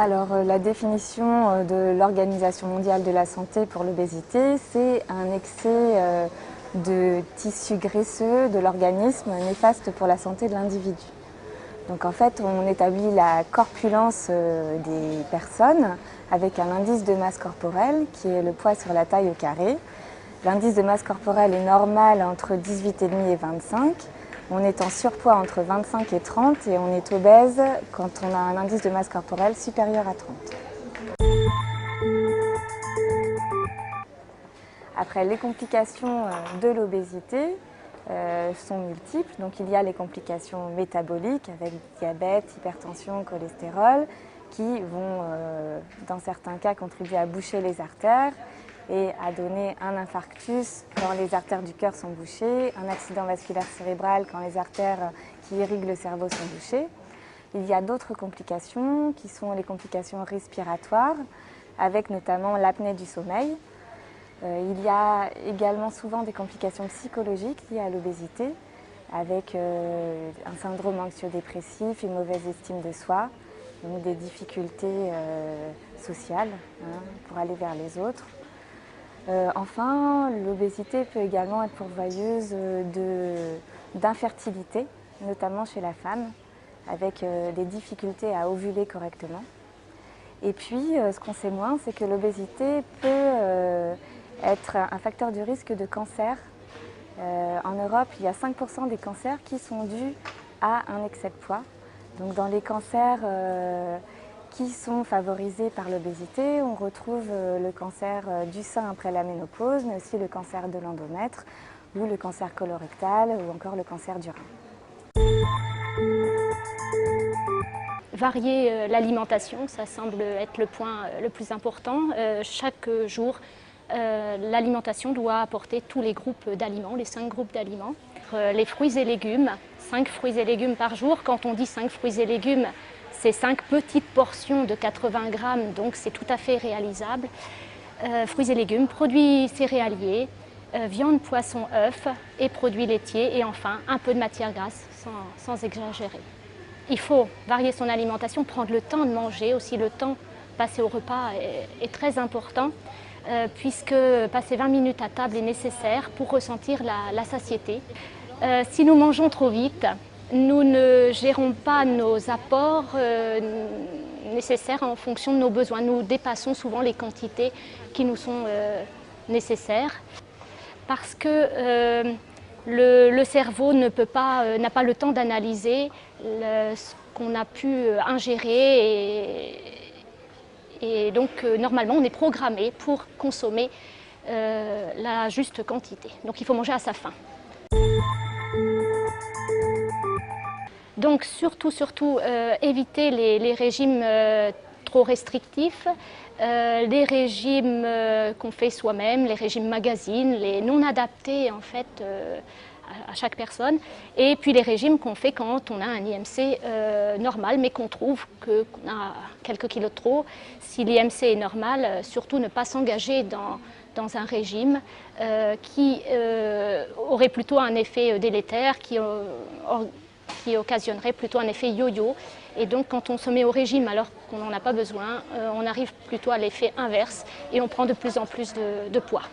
La définition de l'Organisation mondiale de la santé pour l'obésité, c'est un excès de tissu graisseux de l'organisme néfaste pour la santé de l'individu. Donc en fait, on établit la corpulence des personnes avec un indice de masse corporelle qui est le poids sur la taille au carré. L'indice de masse corporelle est normal entre 18,5 et 25. On est en surpoids entre 25 et 30 et on est obèse quand on a un indice de masse corporelle supérieur à 30. Après, les complications de l'obésité sont multiples. Donc il y a les complications métaboliques avec diabète, hypertension, cholestérol qui vont dans certains cas contribuer à boucher les artères et à donner un infarctus quand les artères du cœur sont bouchées, un accident vasculaire cérébral quand les artères qui irriguent le cerveau sont bouchées. Il y a d'autres complications qui sont les complications respiratoires avec notamment l'apnée du sommeil. Il y a également souvent des complications psychologiques liées à l'obésité avec un syndrome anxio-dépressif, une mauvaise estime de soi, donc des difficultés sociales pour aller vers les autres. Enfin, l'obésité peut également être pourvoyeuse d'infertilité, notamment chez la femme, avec des difficultés à ovuler correctement. Et puis, ce qu'on sait moins, c'est que l'obésité peut être un facteur de risque de cancer. En Europe, il y a 5% des cancers qui sont dus à un excès de poids. Donc dans les cancers qui sont favorisés par l'obésité, on retrouve le cancer du sein après la ménopause, mais aussi le cancer de l'endomètre, ou le cancer colorectal, ou encore le cancer du rein. Varier l'alimentation, ça semble être le point le plus important. Chaque jour, l'alimentation doit apporter tous les groupes d'aliments, les 5 groupes d'aliments. Les fruits et légumes, 5 fruits et légumes par jour. Quand on dit 5 fruits et légumes, c'est 5 petites portions de 80 grammes, donc c'est tout à fait réalisable. Fruits et légumes, produits céréaliers, viande, poisson, œufs et produits laitiers. Et enfin, un peu de matière grasse, sans exagérer. Il faut varier son alimentation, prendre le temps de manger, aussi le temps passé au repas est très important. Puisque passer 20 minutes à table est nécessaire pour ressentir la satiété. Si nous mangeons trop vite, nous ne gérons pas nos apports nécessaires en fonction de nos besoins. Nous dépassons souvent les quantités qui nous sont nécessaires parce que le cerveau n'a pas le temps d'analyser ce qu'on a pu ingérer et donc, normalement, on est programmé pour consommer la juste quantité. Donc, il faut manger à sa faim. Donc, surtout, éviter les régimes trop restrictifs, les régimes qu'on fait soi-même, les régimes magazines, les non adaptés, en fait, à chaque personne, et puis les régimes qu'on fait quand on a un IMC normal, mais qu'on trouve qu'on a quelques kilos de trop. Si l'IMC est normal, surtout ne pas s'engager dans un régime qui aurait plutôt un effet délétère, qui occasionnerait plutôt un effet yo-yo. Et donc quand on se met au régime alors qu'on n'en a pas besoin, on arrive plutôt à l'effet inverse et on prend de plus en plus de poids.